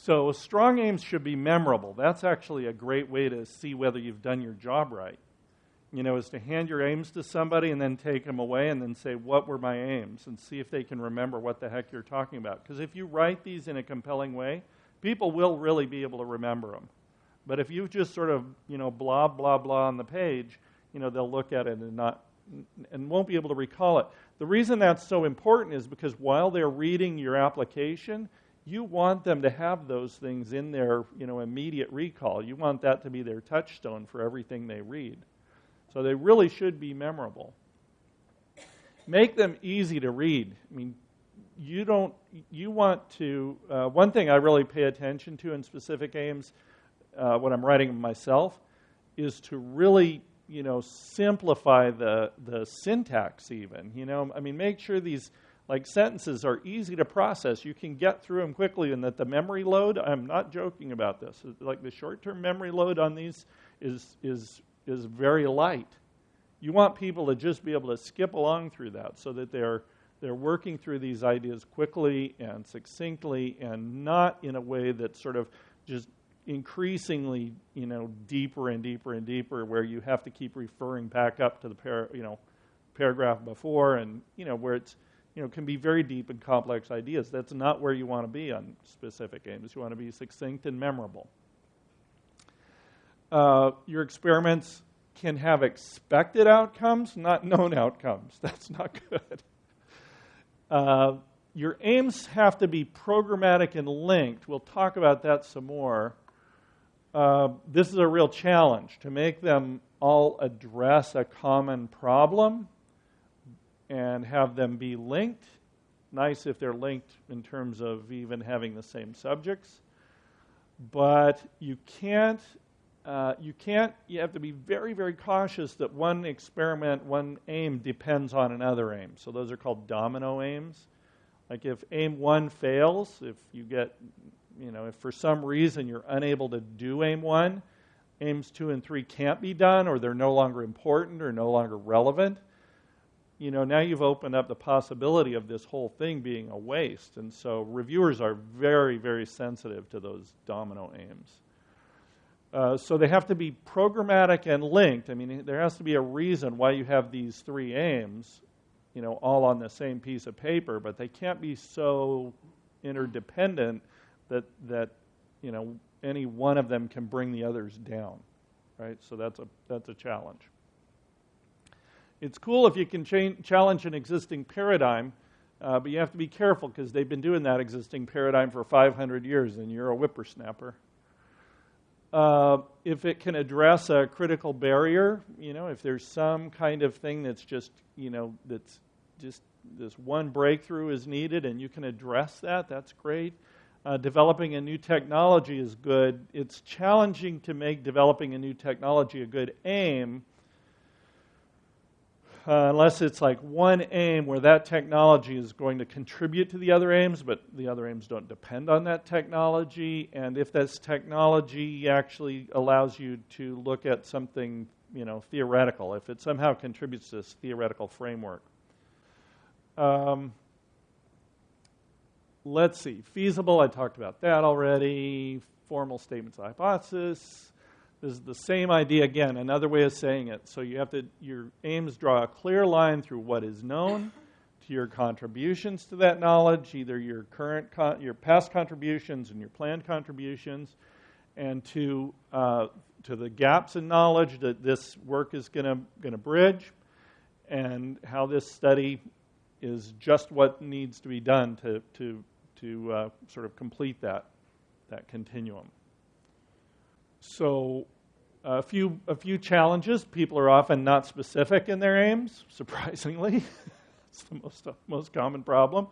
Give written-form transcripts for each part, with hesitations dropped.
So strong aims should be memorable. That's actually a great way to see whether you've done your job right. Is to hand your aims to somebody and then take them away and then say, what were my aims? And see if they can remember what the heck you're talking about. Because if you write these in a compelling way, people will really be able to remember them. But if you just sort of, blah, blah, blah on the page, they'll look at it and won't be able to recall it. The reason that's so important is because while they're reading your application, you want them to have those things in their, immediate recall. You want that to be their touchstone for everything they read. So they really should be memorable. Make them easy to read. I mean, you want to, one thing I really pay attention to in specific aims when I'm writing them myself is to really, simplify the syntax even. Make sure these sentences are easy to process. You can get through them quickly, and that the memory load, I'm not joking about this, the short-term memory load on these is very light. You want people to just be able to skip along through that so that they're working through these ideas quickly and succinctly and not in a way that's sort of just increasingly, deeper and deeper and deeper, where you have to keep referring back up to the paragraph before, and where it's can be very deep and complex ideas. That's not where you want to be on specific aims. You want to be succinct and memorable. Your experiments can have expected outcomes, not known outcomes. That's not good. Your aims have to be programmatic and linked. We'll talk about that some more. This is a real challenge, to make them all address a common problem and have them be linked. Nice if they're linked in terms of even having the same subjects. But you have to be very, very cautious that one experiment, one aim depends on another aim. So those are called domino aims. Like if aim 1 fails, if you get, if for some reason you're unable to do aim 1, aims 2 and 3 can't be done, or they're no longer important or no longer relevant. Now you've opened up the possibility of this whole thing being a waste. And so reviewers are very, very sensitive to those domino aims. So they have to be programmatic and linked. There has to be a reason why you have these 3 aims, all on the same piece of paper, but they can't be so interdependent that any one of them can bring the others down, right? So that's a challenge. It's cool if you can challenge an existing paradigm, but you have to be careful because they've been doing that existing paradigm for 500 years, and you're a whippersnapper. If it can address a critical barrier, if there's some kind of thing that's just, that's just this one breakthrough is needed and you can address that, that's great. Developing a new technology is good. It's challenging to make developing a new technology a good aim unless it's like one aim where that technology is going to contribute to the other aims, but the other aims don't depend on that technology. And if this technology actually allows you to look at something, theoretical, if it somehow contributes to this theoretical framework. Let's see. Feasible, I talked about that already. Formal statements of hypothesis. This is the same idea again, another way of saying it. So your aims draw a clear line through what is known, to your contributions to that knowledge, either your past contributions and your planned contributions, and to the gaps in knowledge that this work is going to bridge, and how this study is just what needs to be done to sort of complete that continuum. So a few challenges. People are often not specific in their aims, surprisingly. It's the most common problem.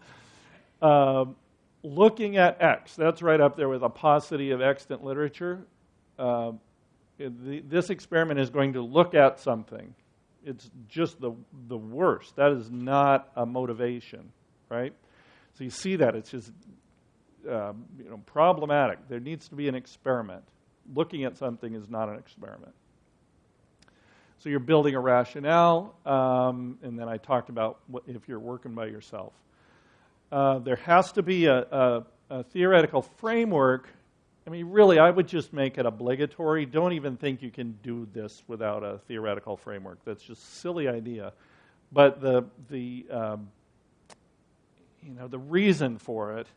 Looking at X, that's right up there with a paucity of extant literature. This experiment is going to look at something. It's just the worst. That is not a motivation, right? So you see that. It's just problematic. There needs to be an experiment. Looking at something is not an experiment. So you're building a rationale, and then I talked about if you're working by yourself. There has to be a theoretical framework I mean, really, I would just make it obligatory. Don't even think you can do this without a theoretical framework. That's just a silly idea. But the reason for it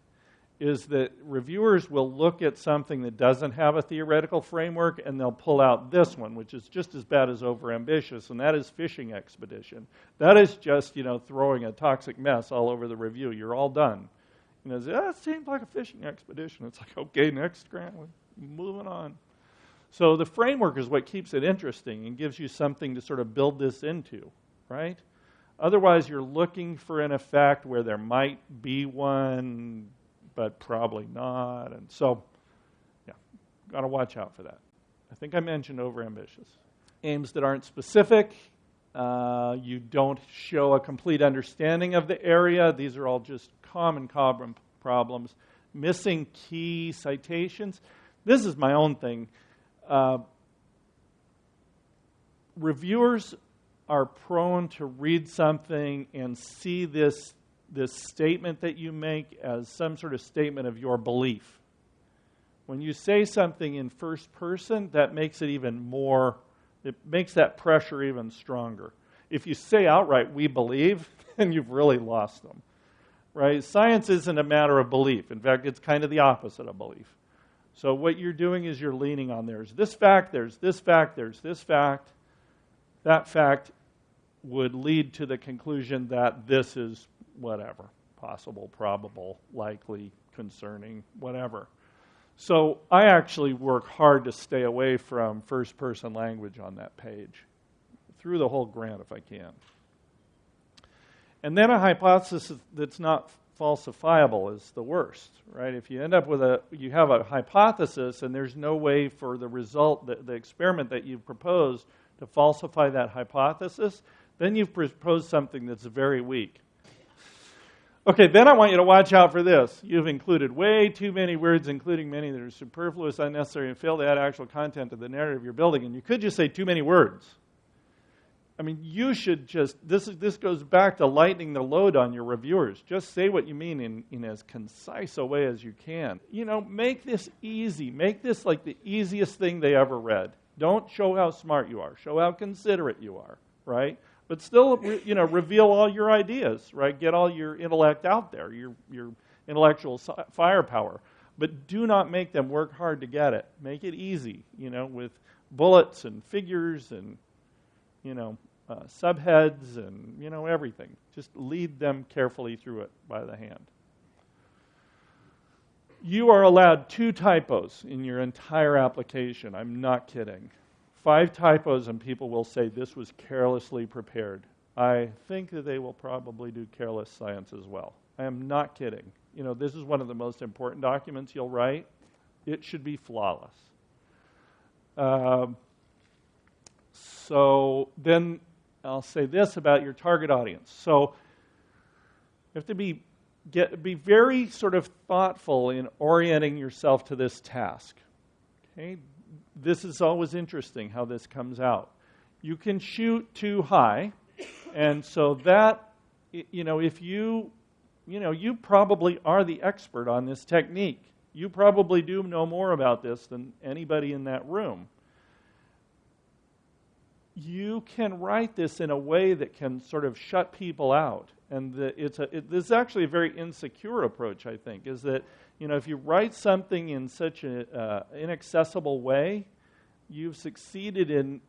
is that reviewers will look at something that doesn't have a theoretical framework, and they'll pull out this one, which is just as bad as overambitious, and that is fishing expedition. That is just, throwing a toxic mess all over the review. You're all done. It seems like a fishing expedition. It's like, okay, next, Grant, we're moving on. So the framework is what keeps it interesting and gives you something to sort of build this into, right? Otherwise, you're looking for an effect where there might be one, but probably not. And so, got to watch out for that. I think I mentioned overambitious. Aims that aren't specific. You don't show a complete understanding of the area. These are all just common problems. Missing key citations. This is my own thing. Reviewers are prone to read something and see this statement that you make as some sort of statement of your belief. When you say something in first person, that makes it even more, it makes that pressure even stronger. If you say outright, we believe, then you've really lost them, right? Science isn't a matter of belief. In fact, it's kind of the opposite of belief. So what you're doing is you're leaning on there's this fact, there's this fact, there's this fact. That fact would lead to the conclusion that this is whatever, possible, probable, likely, concerning, whatever. So I actually work hard to stay away from first-person language on that page, through the whole grant if I can. And then a hypothesis that's not falsifiable is the worst, right? If you end up with you have a hypothesis and there's no way for the result, the experiment that you've proposed to falsify that hypothesis, then you've proposed something that's very weak. Okay, then I want you to watch out for this. You've included way too many words, including many that are superfluous, unnecessary, and fail to add actual content to the narrative you're building. And you could just say too many words. I mean, you should just, this goes back to lightening the load on your reviewers. Just say what you mean in as concise a way as you can. Make this easy. Make this like the easiest thing they ever read. Don't show how smart you are. Show how considerate you are, right? But still, reveal all your ideas, right? Get all your intellect out there, your intellectual firepower. But do not make them work hard to get it. Make it easy, with bullets and figures and, subheads and, everything. Just lead them carefully through it by the hand. You are allowed 2 typos in your entire application. I'm not kidding. 5 typos and people will say this was carelessly prepared. I think that they will probably do careless science as well. I am not kidding. This is one of the most important documents you'll write. It should be flawless. So then I'll say this about your target audience. So you have to be very sort of thoughtful in orienting yourself to this task. Okay? This is always interesting how this comes out. You can shoot too high, and so that, if you probably are the expert on this technique. You probably do know more about this than anybody in that room. You can write this in a way that can sort of shut people out. And this is actually a very insecure approach, I think, is that, if you write something in such an inaccessible way, you've succeeded in,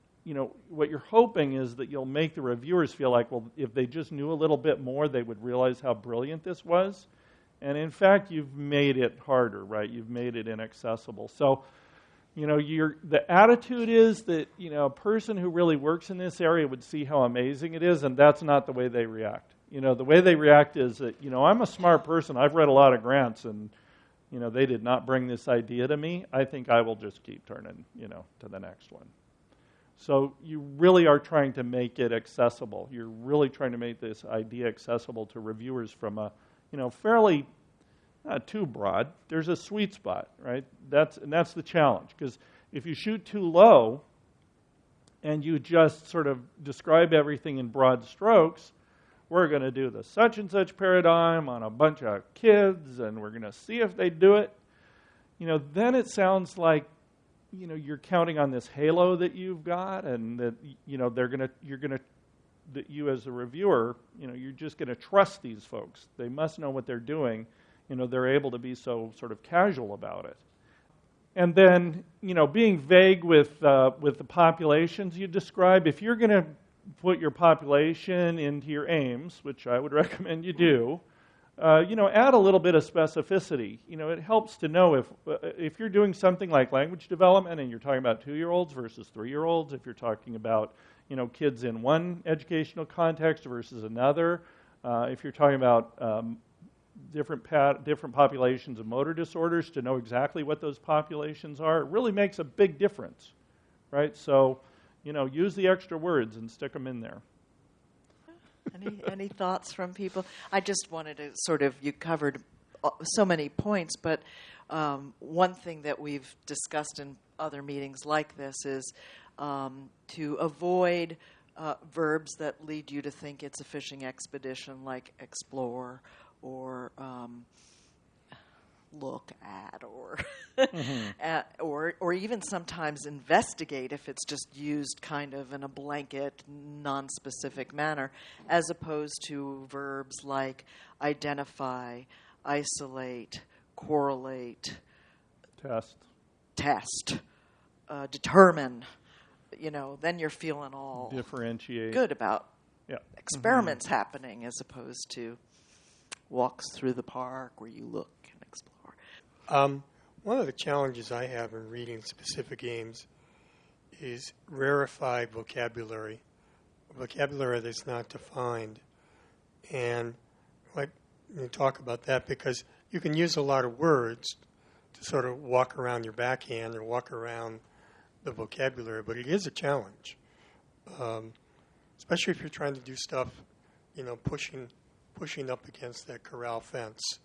what you're hoping is that you'll make the reviewers feel like, well, if they just knew a little bit more, they would realize how brilliant this was. And in fact, you've made it harder, right? You've made it inaccessible. So, the attitude is that, a person who really works in this area would see how amazing it is, and that's not the way they react. The way they react is that, I'm a smart person. I've read a lot of grants, and, they did not bring this idea to me. I think I will just keep turning, to the next one. So you really are trying to make it accessible. You're really trying to make this idea accessible to reviewers from a, fairly, not too broad. There's a sweet spot, right? That's the challenge. Because if you shoot too low and you just sort of describe everything in broad strokes, we're going to do the such and such paradigm on a bunch of kids, and we're going to see if they do it. then it sounds like, you're counting on this halo that you've got, and that, that you as a reviewer, you're just going to trust these folks. They must know what they're doing. They're able to be so sort of casual about it. And then, being vague with the populations you describe, if you're going to put your population into your aims, which I would recommend you do, add a little bit of specificity. It helps to know if you're doing something like language development and you're talking about 2-year-olds versus 3-year-olds, if you're talking about, kids in one educational context versus another, if you're talking about different populations of motor disorders, to know exactly what those populations are, it really makes a big difference, right? So, use the extra words and stick them in there. Any thoughts from people? I just wanted to you covered so many points, but one thing that we've discussed in other meetings like this is to avoid verbs that lead you to think it's a fishing expedition, like explore or look at, or or even sometimes investigate if it's just used kind of in a blanket, non-specific manner, as opposed to verbs like identify, isolate, correlate, test, determine. Then you're feeling all differentiate, good about experiments happening, as opposed to walks through the park where you look and explore. One of the challenges I have in reading specific aims is rarefied vocabulary that's not defined. And I'd like to talk about that, because you can use a lot of words to sort of walk around your backhand or walk around the vocabulary, but it is a challenge, especially if you're trying to do stuff, pushing up against that corral fence.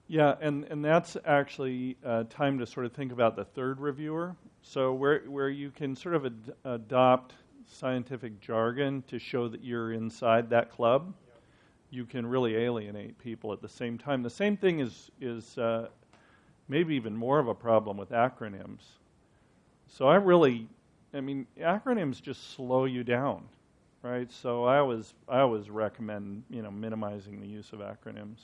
Yeah, and that's actually time to sort of think about the third reviewer. So where you can sort of adopt scientific jargon to show that you're inside that club, you can really alienate people at the same time. The same thing is maybe even more of a problem with acronyms. So acronyms just slow you down, right? So I always recommend, minimizing the use of acronyms.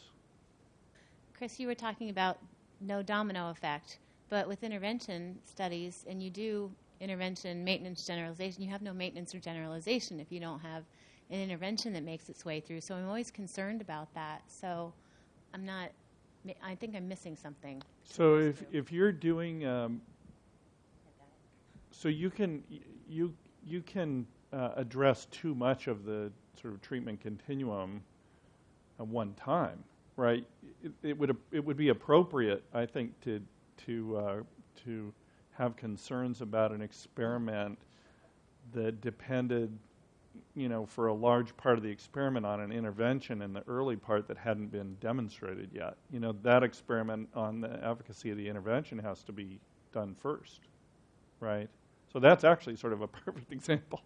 Chris, you were talking about no domino effect, but with intervention studies, and you do intervention, maintenance, generalization, you have no maintenance or generalization if you don't have an intervention that makes its way through. So I'm always concerned about that. So I think I'm missing something. So if you're doing, so you can address too much of the sort of treatment continuum at one time, right? It would be appropriate, I think, to have concerns about an experiment that depended, for a large part of the experiment on an intervention in the early part that hadn't been demonstrated yet. That experiment on the efficacy of the intervention has to be done first, right? So that's actually sort of a perfect example.